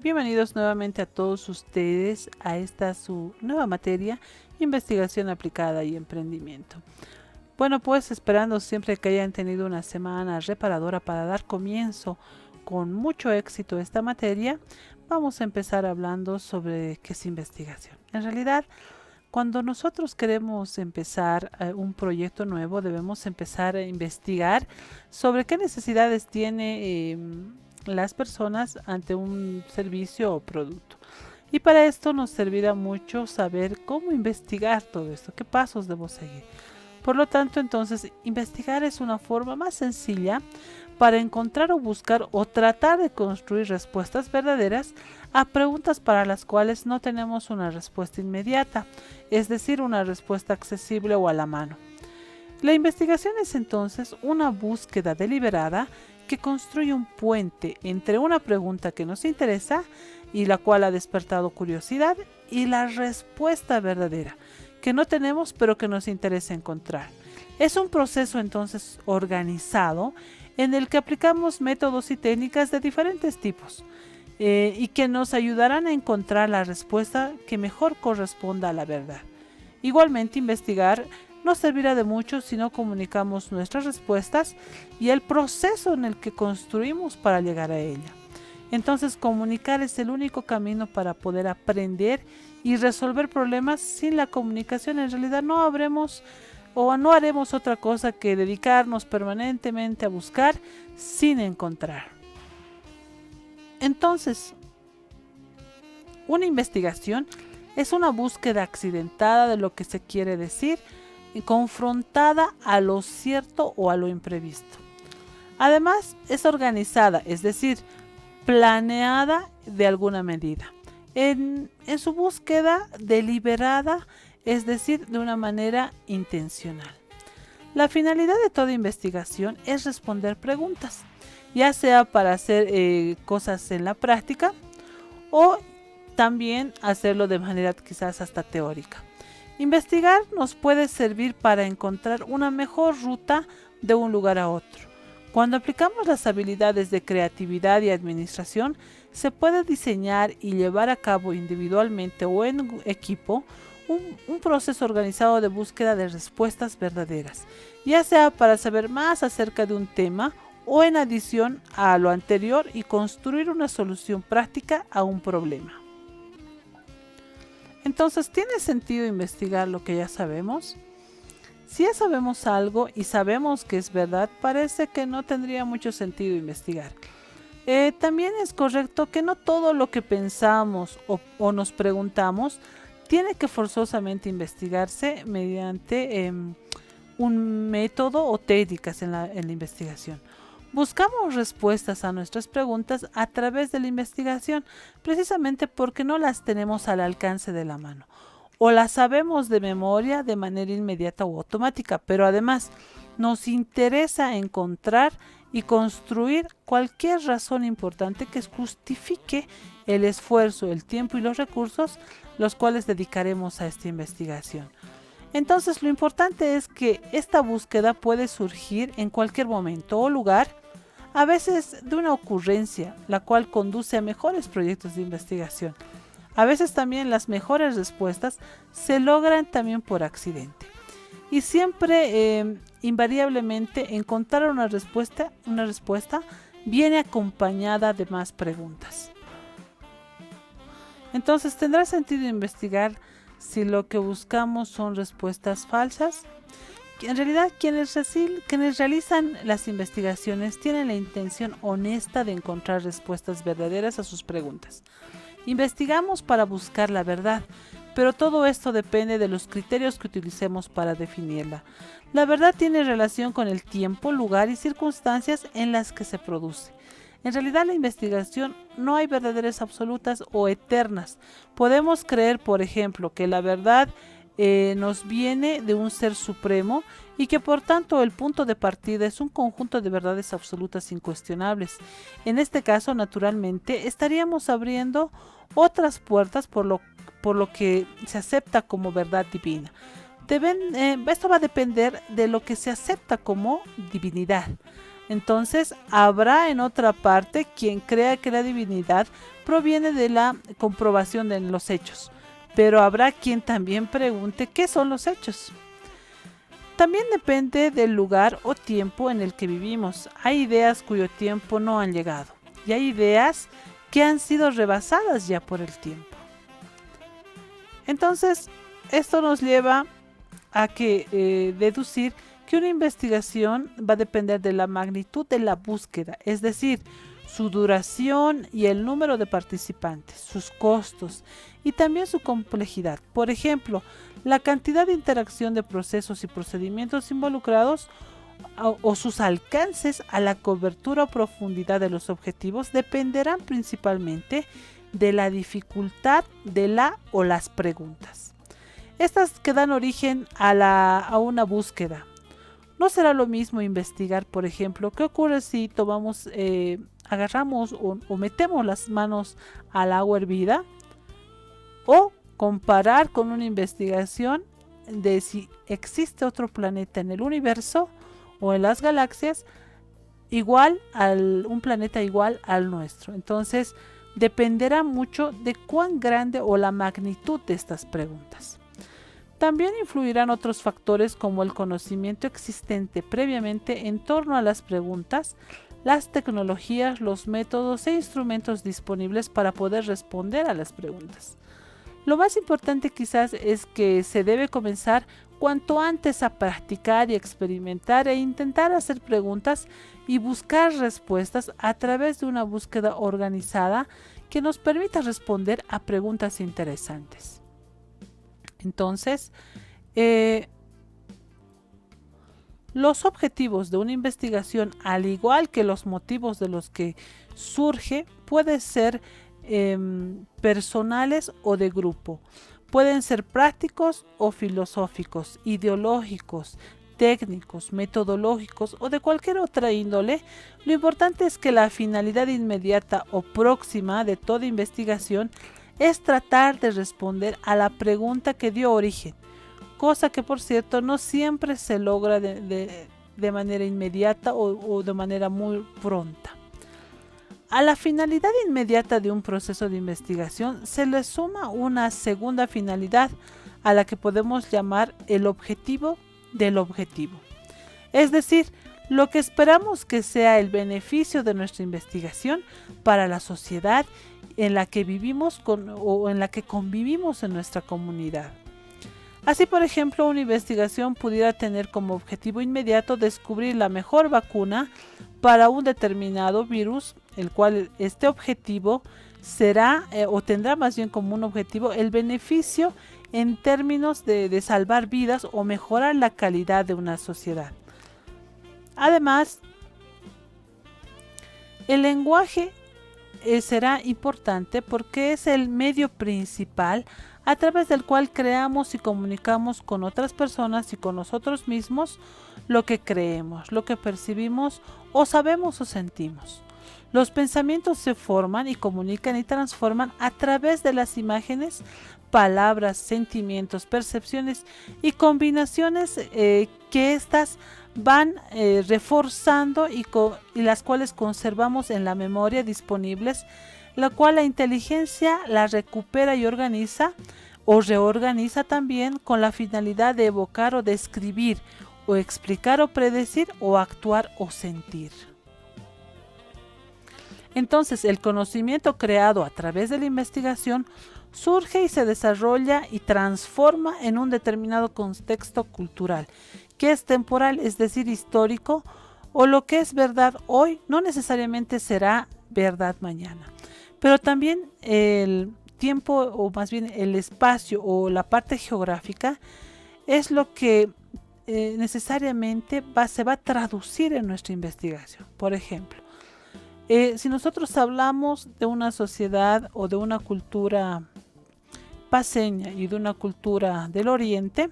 Bienvenidos nuevamente a todos ustedes a esta su nueva materia, investigación aplicada y emprendimiento. Bueno, pues esperando siempre que hayan tenido una semana reparadora para dar comienzo con mucho éxito a esta materia, vamos a empezar hablando sobre qué es investigación. En realidad, cuando nosotros queremos empezar un proyecto nuevo, debemos empezar a investigar sobre qué necesidades tiene las personas ante un servicio o producto. Y para esto nos servirá mucho saber cómo investigar todo esto, qué pasos debo seguir. Por lo tanto, entonces, investigar es una forma más sencilla para encontrar o buscar o tratar de construir respuestas verdaderas a preguntas para las cuales no tenemos una respuesta inmediata, es decir, una respuesta accesible o a la mano. La investigación es entonces una búsqueda deliberada que construye un puente entre una pregunta que nos interesa y la cual ha despertado curiosidad y la respuesta verdadera que no tenemos pero que nos interesa encontrar. Es un proceso entonces organizado en el que aplicamos métodos y técnicas de diferentes tipos y que nos ayudarán a encontrar la respuesta que mejor corresponda a la verdad. Igualmente, investigar nos servirá de mucho si no comunicamos nuestras respuestas y el proceso en el que construimos para llegar a ella. Entonces, comunicar es el único camino para poder aprender y resolver problemas. Sin la comunicación, en realidad no habremos o no haremos otra cosa que dedicarnos permanentemente a buscar sin encontrar. Entonces, una investigación es una búsqueda accidentada de lo que se quiere decir y confrontada a lo cierto o a lo imprevisto. Además, es organizada, es decir, planeada de alguna medida. En su búsqueda deliberada, es decir, de una manera intencional. La finalidad de toda investigación es responder preguntas, ya sea para hacer cosas en la práctica o también hacerlo de manera quizás hasta teórica. Investigar nos puede servir para encontrar una mejor ruta de un lugar a otro. Cuando aplicamos las habilidades de creatividad y administración, se puede diseñar y llevar a cabo individualmente o en equipo un proceso organizado de búsqueda de respuestas verdaderas, ya sea para saber más acerca de un tema o en adición a lo anterior y construir una solución práctica a un problema. Entonces, ¿tiene sentido investigar lo que ya sabemos? Si ya sabemos algo y sabemos que es verdad, parece que no tendría mucho sentido investigar. También es correcto que no todo lo que pensamos o nos preguntamos tiene que forzosamente investigarse mediante un método o técnicas en la investigación. Buscamos respuestas a nuestras preguntas a través de la investigación, precisamente porque no las tenemos al alcance de la mano, o las sabemos de memoria de manera inmediata o automática, pero además nos interesa encontrar y construir cualquier razón importante que justifique el esfuerzo, el tiempo y los recursos los cuales dedicaremos a esta investigación. Entonces, lo importante es que esta búsqueda puede surgir en cualquier momento o lugar, a veces de una ocurrencia, la cual conduce a mejores proyectos de investigación. A veces también las mejores respuestas se logran también por accidente. Y siempre, invariablemente, encontrar una respuesta viene acompañada de más preguntas. Entonces, ¿tendrá sentido investigar si lo que buscamos son respuestas falsas? En realidad, quienes realizan las investigaciones tienen la intención honesta de encontrar respuestas verdaderas a sus preguntas. Investigamos para buscar la verdad, pero todo esto depende de los criterios que utilicemos para definirla. La verdad tiene relación con el tiempo, lugar y circunstancias en las que se produce. En realidad, la investigación no hay verdades absolutas o eternas. Podemos creer, por ejemplo, que la verdad nos viene de un ser supremo y que por tanto el punto de partida es un conjunto de verdades absolutas incuestionables. En este caso, naturalmente, estaríamos abriendo otras puertas por lo que se acepta como verdad divina. Esto va a depender de lo que se acepta como divinidad. Entonces, habrá en otra parte quien crea que la divinidad proviene de la comprobación de los hechos, pero habrá quien también pregunte qué son los hechos. También depende del lugar o tiempo en el que vivimos. Hay ideas cuyo tiempo no han llegado y hay ideas que han sido rebasadas ya por el tiempo. Entonces, esto nos lleva a deducir que una investigación va a depender de la magnitud de la búsqueda, es decir, su duración y el número de participantes, sus costos y también su complejidad. Por ejemplo, la cantidad de interacción de procesos y procedimientos involucrados o sus alcances a la cobertura o profundidad de los objetivos dependerán principalmente de la dificultad de la o las preguntas. Estas que dan origen a una búsqueda. No será lo mismo investigar, por ejemplo, qué ocurre si tomamos, agarramos o metemos las manos al agua hervida, o comparar con una investigación de si existe otro planeta en el universo o en las galaxias un planeta igual al nuestro. Entonces, dependerá mucho de cuán grande o la magnitud de estas preguntas. También influirán otros factores como el conocimiento existente previamente en torno a las preguntas, las tecnologías, los métodos e instrumentos disponibles para poder responder a las preguntas. Lo más importante quizás es que se debe comenzar cuanto antes a practicar y experimentar e intentar hacer preguntas y buscar respuestas a través de una búsqueda organizada que nos permita responder a preguntas interesantes. Entonces, los objetivos de una investigación, al igual que los motivos de los que surge, pueden ser personales o de grupo. Pueden ser prácticos o filosóficos, ideológicos, técnicos, metodológicos o de cualquier otra índole. Lo importante es que la finalidad inmediata o próxima de toda investigación es tratar de responder a la pregunta que dio origen, cosa que por cierto no siempre se logra de manera inmediata o de manera muy pronta. A la finalidad inmediata de un proceso de investigación se le suma una segunda finalidad a la que podemos llamar el objetivo del objetivo. Es decir, lo que esperamos que sea el beneficio de nuestra investigación para la sociedad en la que vivimos o en la que convivimos en nuestra comunidad. Así, por ejemplo, una investigación pudiera tener como objetivo inmediato descubrir la mejor vacuna para un determinado virus, el cual este objetivo será o tendrá más bien como un objetivo el beneficio en términos de salvar vidas o mejorar la calidad de una sociedad. Además, el lenguaje será importante porque es el medio principal a través del cual creamos y comunicamos con otras personas y con nosotros mismos lo que creemos, lo que percibimos o sabemos o sentimos. Los pensamientos se forman y comunican y transforman a través de las imágenes, palabras, sentimientos, percepciones y combinaciones que éstas van reforzando y las cuales conservamos en la memoria disponibles, la cual la inteligencia la recupera y organiza o reorganiza también con la finalidad de evocar o describir o explicar o predecir o actuar o sentir. Entonces, el conocimiento creado a través de la investigación surge y se desarrolla y transforma en un determinado contexto cultural, que es temporal, es decir, histórico, o lo que es verdad hoy no necesariamente será verdad mañana. Pero también el tiempo, o más bien el espacio o la parte geográfica, es lo que necesariamente se va a traducir en nuestra investigación. Por ejemplo, si nosotros hablamos de una sociedad o de una cultura paceña y de una cultura del oriente,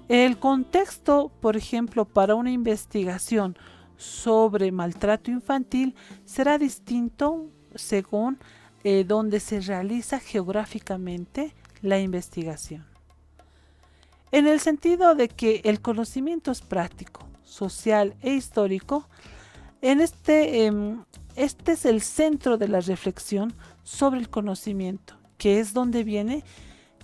el contexto, por ejemplo, para una investigación sobre maltrato infantil será distinto según donde se realiza geográficamente la investigación. En el sentido de que el conocimiento es práctico, social e histórico, Este es el centro de la reflexión sobre el conocimiento, que es dónde viene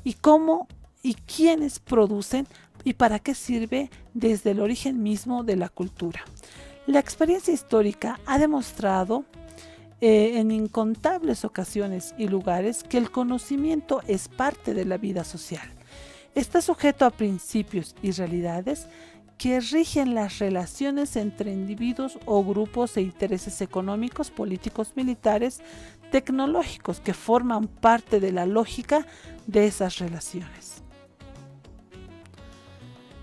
y cómo y quiénes producen y para qué sirve desde el origen mismo de la cultura. La experiencia histórica ha demostrado en incontables ocasiones y lugares que el conocimiento es parte de la vida social. Está sujeto a principios y realidades que rigen las relaciones entre individuos o grupos e intereses económicos, políticos, militares, tecnológicos que forman parte de la lógica de esas relaciones.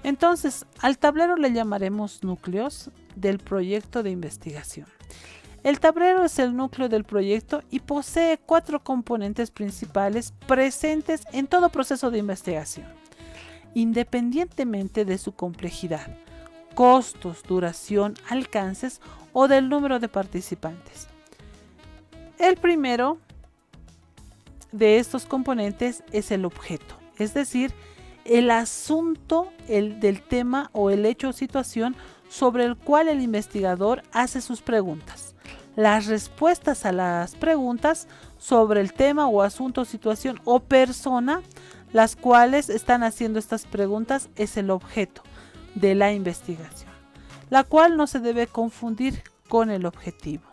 Entonces, al tablero le llamaremos núcleos del proyecto de investigación. El tablero es el núcleo del proyecto y posee 4 componentes principales presentes en todo proceso de investigación, independientemente de su complejidad, costos, duración, alcances o del número de participantes. El primero de estos componentes es el objeto, es decir, el asunto del tema o el hecho o situación sobre el cual el investigador hace sus preguntas. Las respuestas a las preguntas sobre el tema o asunto, situación o persona, las cuales están haciendo estas preguntas, es el objeto de la investigación, la cual no se debe confundir con el objetivo.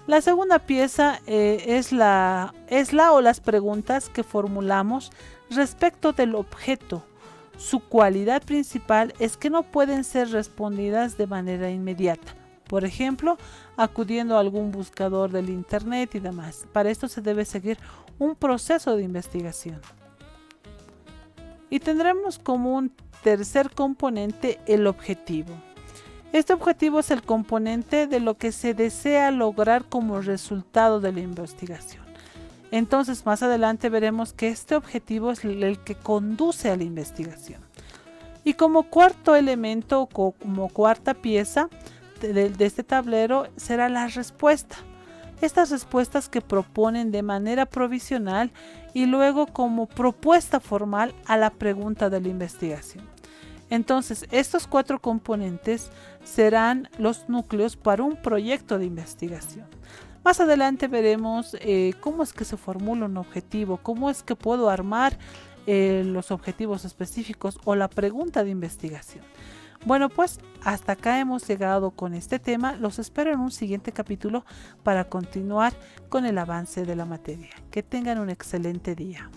La segunda pieza es la o las preguntas que formulamos respecto del objeto. Su cualidad principal es que no pueden ser respondidas de manera inmediata. Por ejemplo, acudiendo a algún buscador del internet y demás. Para esto se debe seguir un proceso de investigación. Y tendremos como un tercer componente el objetivo. Este objetivo es el componente de lo que se desea lograr como resultado de la investigación. Entonces, más adelante veremos que este objetivo es el que conduce a la investigación. Y como cuarto elemento, o como cuarta pieza de este tablero, será la respuesta. Estas respuestas que proponen de manera provisional y luego como propuesta formal a la pregunta de la investigación. Entonces, estos 4 componentes serán los núcleos para un proyecto de investigación. Más adelante veremos cómo es que se formula un objetivo, cómo es que puedo armar los objetivos específicos o la pregunta de investigación. Bueno, pues hasta acá hemos llegado con este tema. Los espero en un siguiente capítulo para continuar con el avance de la materia. Que tengan un excelente día.